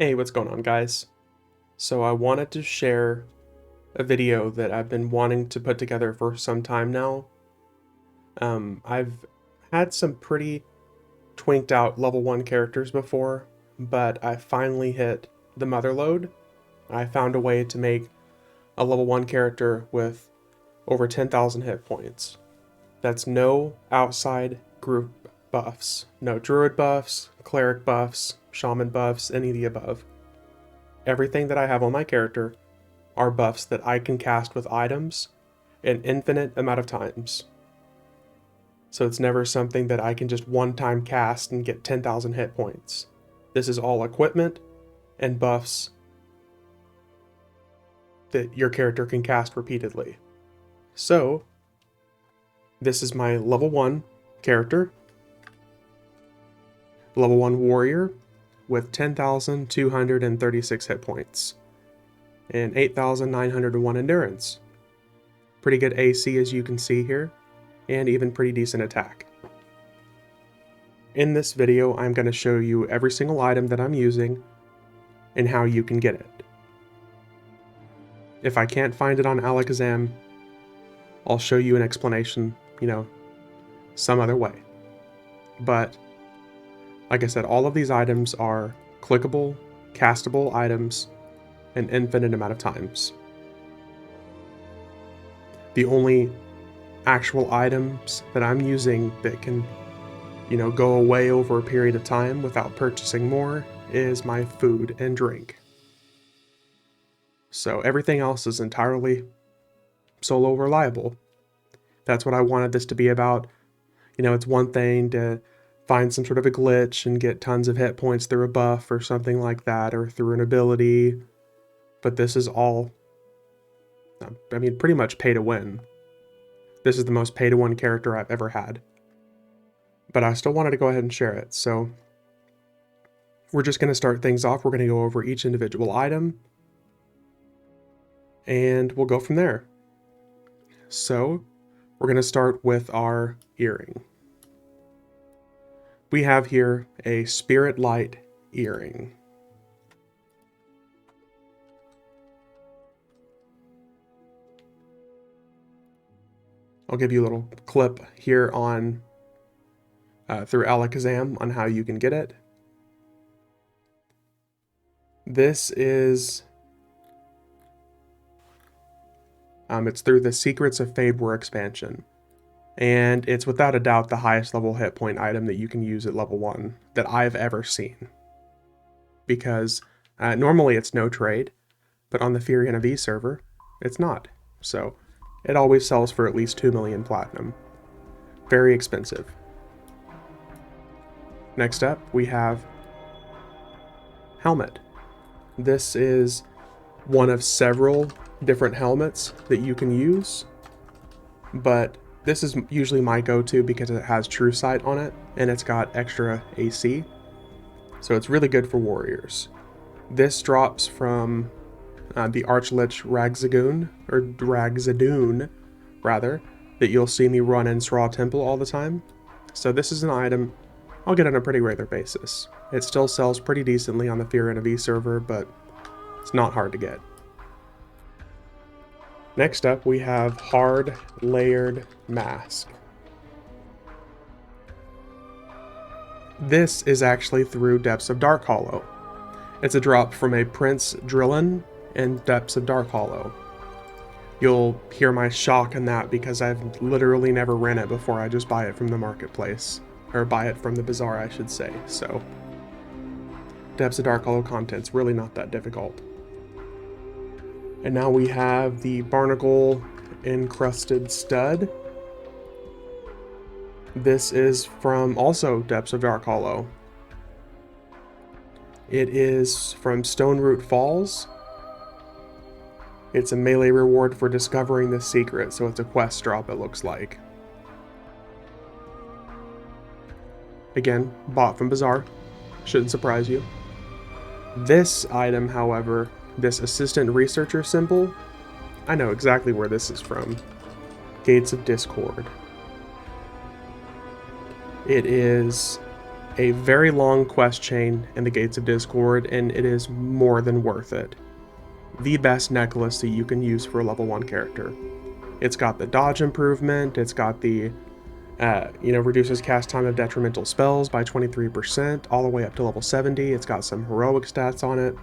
Hey, what's going on, guys? So I wanted to share a video that I've been wanting to put together for some time now. I've had some pretty twinked out level 1 characters before, but I finally hit the mother load. I found a way to make a level 1 character with over 10,000 hit points. That's no outside group buffs, no druid buffs, cleric buffs, shaman buffs, any of the above. Everything that I have on my character are buffs that I can cast with items an infinite amount of times. So it's never something that I can just one time cast and get 10,000 hit points. This is all equipment and buffs that your character can cast repeatedly. So, this is my level 1 character, level 1 warrior with 10,236 hit points and 8,901 endurance. Pretty good AC as you can see here, and even pretty decent attack. In this video, I'm going to show you every single item that I'm using and how you can get it. If I can't find it on Alakazam, I'll show you an explanation, some other way. But, like I said, all of these items are clickable, castable items an infinite amount of times. The only actual items that I'm using that can, go away over a period of time without purchasing more is my food and drink. So everything else is entirely solo reliable. That's what I wanted this to be about. It's one thing to find some sort of a glitch and get tons of hit points through a buff or something like that, or through an ability. But this is all, pretty much pay to win. This is the most pay to win character I've ever had. But I still wanted to go ahead and share it, so we're just going to start things off. We're going to go over each individual item, and we'll go from there. So, we're going to start with our earring. We have here a Spirit Light earring. I'll give you a little clip here on through Alakazam on how you can get it. This is it's through the Secrets of Fabor expansion, and it's without a doubt the highest level hit point item that you can use at level 1 that I've ever seen. Because normally it's no trade, but on the Firiona Vie server, it's not. So it always sells for at least 2 million platinum. Very expensive. Next up, we have helmet. This is one of several different helmets that you can use, but this is usually my go-to because it has True Sight on it, and it's got extra AC, so it's really good for warriors. This drops from the Archlich Ragzadoon, that you'll see me run in Sraw Temple all the time. So this is an item I'll get on a pretty regular basis. It still sells pretty decently on the Firiona Vie server, but it's not hard to get. Next up, we have Hard Layered Mask. This is actually through Depths of Dark Hollow. It's a drop from a Prince Drillin in Depths of Dark Hollow. You'll hear my shock in that because I've literally never ran it before. I just buy it from the marketplace. Or buy it from the bazaar, I should say. So, Depths of Dark Hollow content's really not that difficult. And now we have the Barnacle Encrusted Stud. This is from also Depths of Dark Hollow. It is from Stoneroot Falls. It's a melee reward for discovering the secret, so it's a quest drop, it looks like. Again, bought from Bazaar. Shouldn't surprise you. This item, however, this Assistant Researcher symbol, I know exactly where this is from. Gates of Discord. It is a very long quest chain in the Gates of Discord, and it is more than worth it. The best necklace that you can use for a level 1 character. It's got the dodge improvement, it's got the, reduces cast time of detrimental spells by 23%, all the way up to level 70. It's got some heroic stats on it.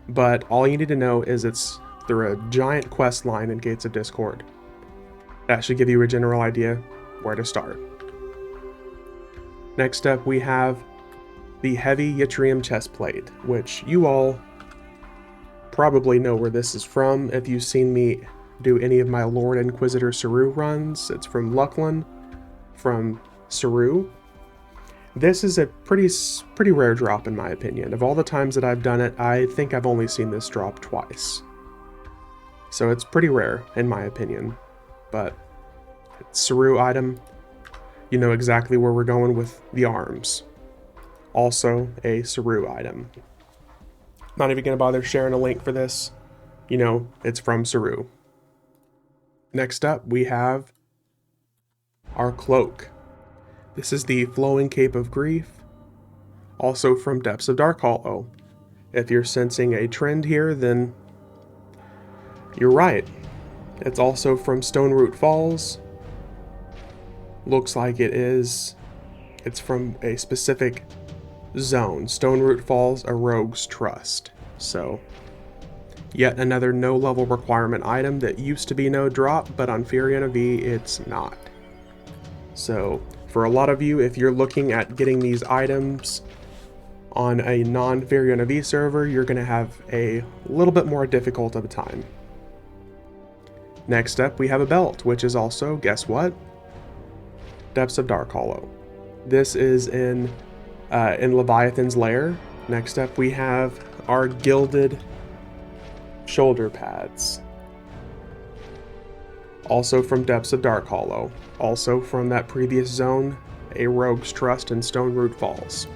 But all you need to know is it's through a giant quest line in Gates of Discord. That should give you a general idea where to start. Next up, we have the Heavy Yttrium Chestplate, which you all probably know where this is from if you've seen me do any of my Lord Inquisitor Saru runs. It's from Lucklin, from Saru. This is a pretty rare drop in my opinion. Of all the times that I've done it, I think I've only seen this drop twice. So it's pretty rare in my opinion, but it's Saru item. You know exactly where we're going with the arms. Also a Saru item. Not even gonna bother sharing a link for this. You know, it's from Saru. Next up, we have our cloak. This is the Flowing Cape of Grief, also from Depths of Dark Hollow. If you're sensing a trend here, then you're right. It's also from Stoneroot Falls. Looks like it's from a specific zone. Stoneroot Falls, a Rogue's Trust. So, yet another no level requirement item that used to be no drop, but on Firiona Vie it's not. So, for a lot of you, if you're looking at getting these items on a non-Firiona Vie server, you're going to have a little bit more difficult of a time. Next up, we have a belt, which is also, guess what? Depths of Dark Hollow. This is in Leviathan's Lair. Next up, we have our gilded shoulder pads. Also from Depths of Dark Hollow. Also from that previous zone, a Rogue's Trust in Stoneroot Falls.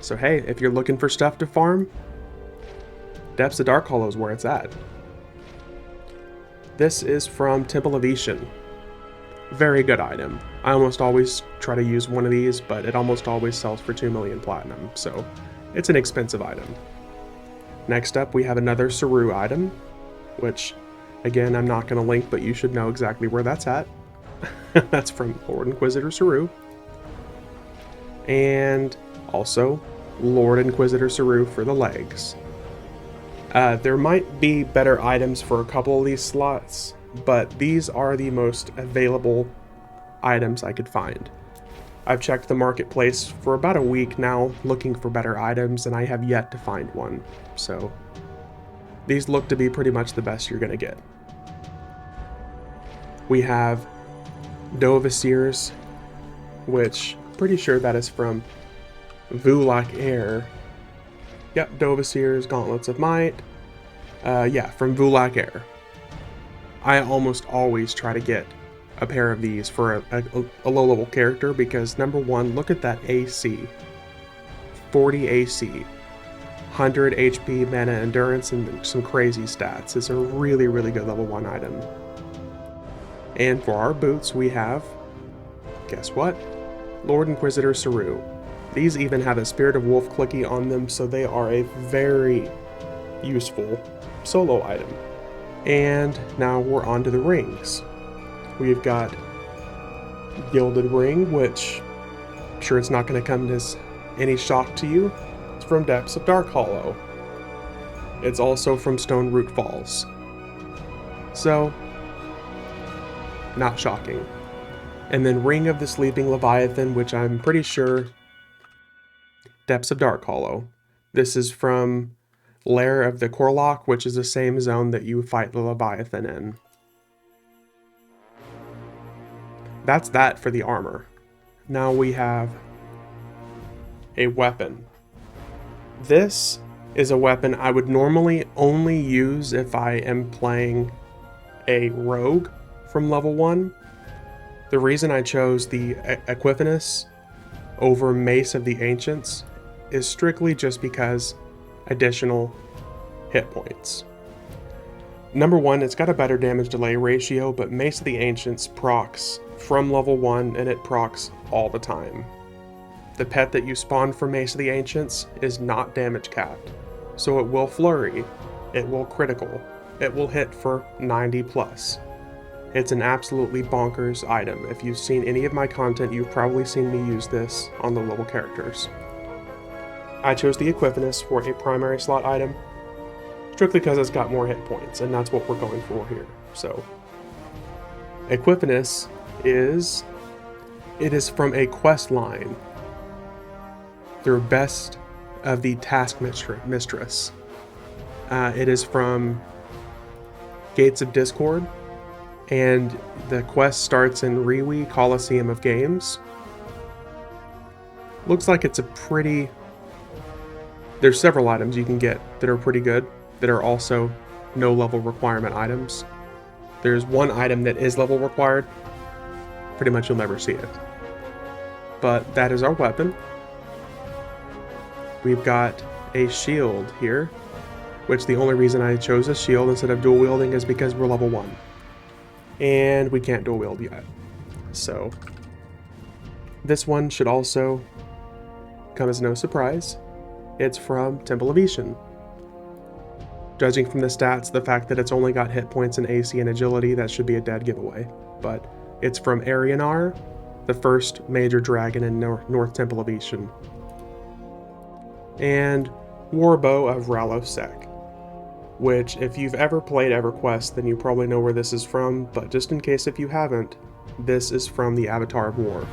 So hey, if you're looking for stuff to farm, Depths of Dark Hollow is where it's at. This is from Temple of Ishan. Very good item. I almost always try to use one of these, but it almost always sells for 2 million platinum, so it's an expensive item. Next up, we have another Saru item, which, again, I'm not going to link, but you should know exactly where that's at. That's from Lord Inquisitor Saru. And also, Lord Inquisitor Saru for the legs. There might be better items for a couple of these slots, but these are the most available items I could find. I've checked the marketplace for about a week now looking for better items, and I have yet to find one. So these look to be pretty much the best you're gonna get. We have Dovasirs, which pretty sure that is from Vulak Air. Yep, Dovasirs, Gauntlets of Might. Yeah, from Vulak Air. I almost always try to get a pair of these for a low-level character because, number one, look at that AC. 40 AC, 100 HP, mana endurance, and some crazy stats. It's a really, really good level 1 item. And for our boots, we have, guess what? Lord Inquisitor Saru. These even have a Spirit of Wolf clicky on them, so they are a very useful solo item. And now we're on to the rings. We've got Gilded Ring, which I'm sure it's not going to come as any shock to you. It's from Depths of Dark Hollow. It's also from Stoneroot Falls. So, not shocking. And then Ring of the Sleeping Leviathan, which I'm pretty sure Depths of Dark Hollow. This is from Lair of the Korlok, which is the same zone that you fight the Leviathan in. That's that for the armor. Now we have a weapon. This is a weapon I would normally only use if I am playing a rogue from level 1. The reason I chose the Equifinus over Mace of the Ancients is strictly just because additional hit points. Number one, it's got a better damage delay ratio, but Mace of the Ancients procs from level 1 and it procs all the time. The pet that you spawned from Mace of the Ancients is not damage capped, so it will flurry, it will critical, it will hit for 90 plus. It's an absolutely bonkers item. If you've seen any of my content, you've probably seen me use this on the level characters. I chose the Equivalence for a primary slot item, strictly because it's got more hit points, and that's what we're going for here. So, Equivalence is from a quest line through Best of the Task Mistress. It is from Gates of Discord, and the quest starts in Riwi Coliseum of Games. Looks like it's a pretty... There's several items you can get that are pretty good, that are also no level requirement items. There's one item that is level required. Pretty much you'll never see it. But that is our weapon. We've got a shield here, which the only reason I chose a shield instead of dual wielding is because we're level 1. And we can't dual wield yet. So this one should also come as no surprise. It's from Temple of Ishan. Judging from the stats, the fact that it's only got hit points and AC and agility, that should be a dead giveaway. But it's from Arianar, the first major dragon in North Temple of Ishan. And Warbow of Ralosek, which if you've ever played EverQuest, then you probably know where this is from, but just in case if you haven't, this is from the Avatar of War.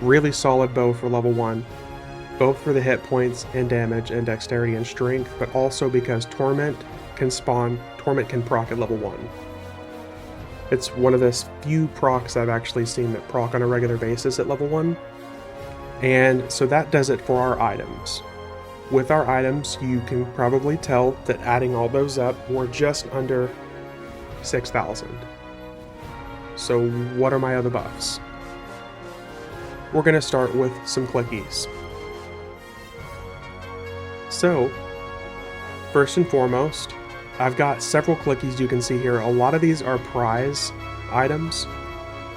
Really solid bow for level 1, both for the hit points and damage and dexterity and strength, but also because Torment can proc at level 1. It's one of the few procs I've actually seen that proc on a regular basis at level 1. And so that does it for our items. With our items, you can probably tell that adding all those up, we're just under 6,000. So what are my other buffs? We're going to start with some clickies. So, first and foremost, I've got several clickies you can see here. A lot of these are prize items.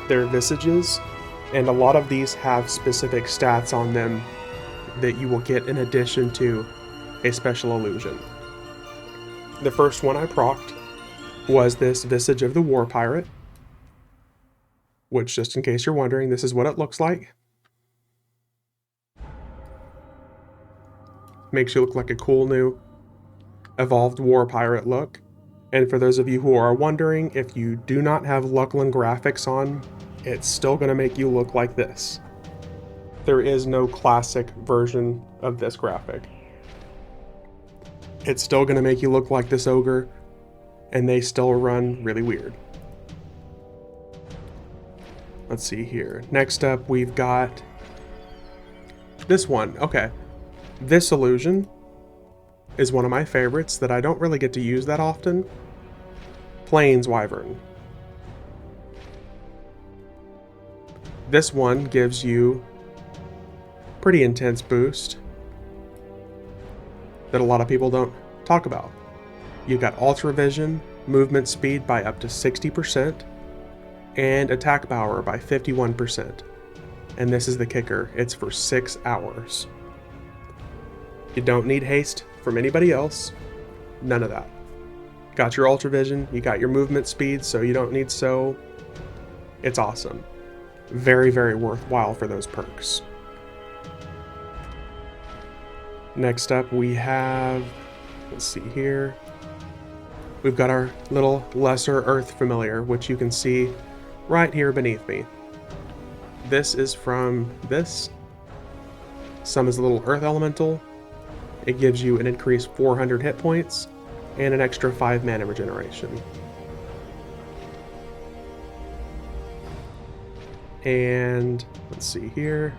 They're visages, and a lot of these have specific stats on them that you will get in addition to a special illusion. The first one I procced was this Visage of the War Pirate, which, just in case you're wondering, this is what it looks like. Makes you look like a cool new evolved war pirate look. And for those of you who are wondering, if you do not have Luckland graphics on, it's still going to make you look like this. There is no classic version of this graphic. It's still going to make you look like this ogre, and they still run really weird. Let's see here. Next up, we've got this one. Okay. This illusion is one of my favorites that I don't really get to use that often. Plains Wyvern. This one gives you pretty intense boost that a lot of people don't talk about. You've got Ultra Vision, movement speed by up to 60%, and attack power by 51%. And this is the kicker, it's for 6 hours. You don't need haste from anybody else, none of that. Got your Ultra Vision, you got your movement speed, so you don't need so. It's awesome. Very, very worthwhile for those perks. Next up we have, let's see here, we've got our little Lesser Earth Familiar, which you can see right here beneath me. This is from this. Some is a little Earth Elemental. It gives you an increased 400 hit points and an extra 5 mana regeneration. And let's see here.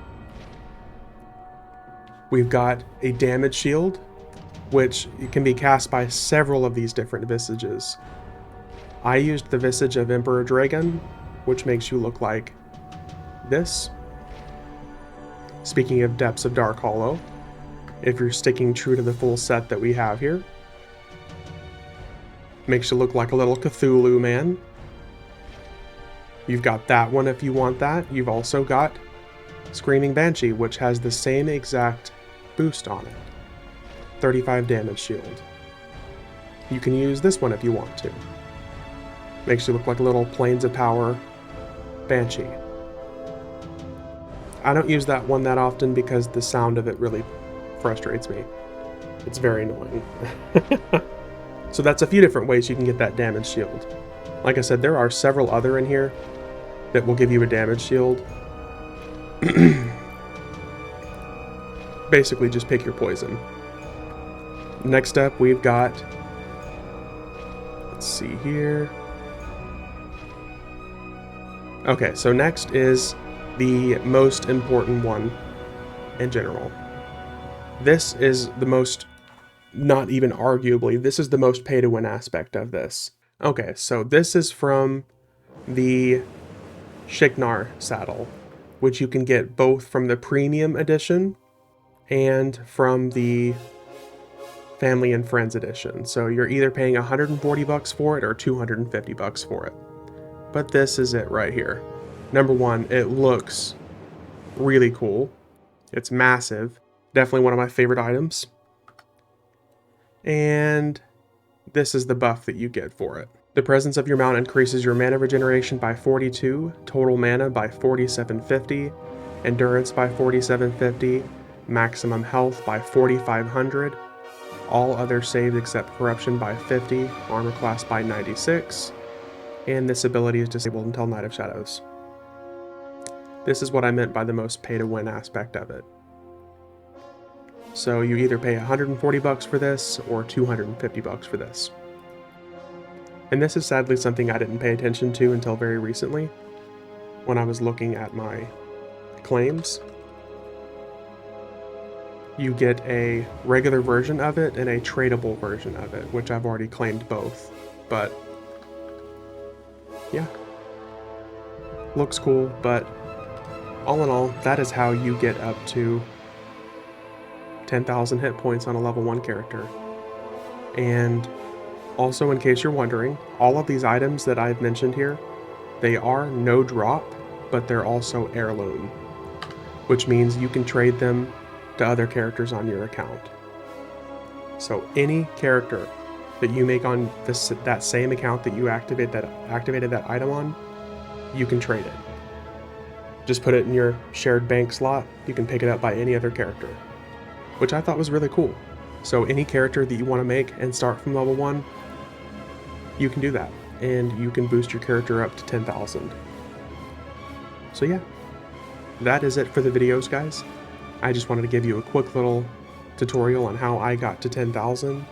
We've got a damage shield, which can be cast by several of these different visages. I used the visage of Emperor Dragon, which makes you look like this. Speaking of Depths of Dark Hollow, if you're sticking true to the full set that we have here. Makes you look like a little Cthulhu man. You've got that one if you want that. You've also got Screaming Banshee, which has the same exact boost on it. 35 damage shield. You can use this one if you want to. Makes you look like a little Planes of Power Banshee. I don't use that one that often because the sound of it really frustrates me. It's very annoying. So that's a few different ways you can get that damage shield. Like I said, there are several other in here that will give you a damage shield. Basically, just pick your poison. Next up, we've got... Let's see here. Okay, so next is the most important one in general. This is the most, not even arguably, this is the most pay-to-win aspect of this. Okay, so this is from the Shiknar saddle, which you can get both from the premium edition and from the family and friends edition. So you're either paying 140 bucks for it or 250 bucks for it. But this is it right here. Number one, it looks really cool. It's massive. Definitely one of my favorite items. And this is the buff that you get for it. The presence of your mount increases your mana regeneration by 42, total mana by 4750, endurance by 4750, maximum health by 4500, all other saves except corruption by 50, armor class by 96, and this ability is disabled until Night of Shadows. This is what I meant by the most pay-to-win aspect of it. So you either pay 140 bucks for this or 250 bucks for this. And this is sadly something I didn't pay attention to until very recently when I was looking at my claims. You get a regular version of it and a tradable version of it, which I've already claimed both, but yeah, looks cool. But all in all, that is how you get up to 10,000 hit points on a level 1 character. And also, in case you're wondering, all of these items that I've mentioned here, they are no drop, but they're also heirloom, which means you can trade them to other characters on your account. So any character that you make on that same account that you activated that item on, you can trade it. Just put it in your shared bank slot. You can pick it up by any other character, which I thought was really cool. So any character that you want to make and start from level 1, you can do that, and you can boost your character up to 10,000. So yeah, that is it for the videos, guys. I just wanted to give you a quick little tutorial on how I got to 10,000,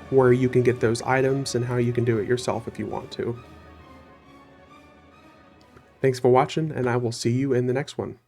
where you can get those items, and how you can do it yourself if you want to. Thanks for watching, and I will see you in the next one.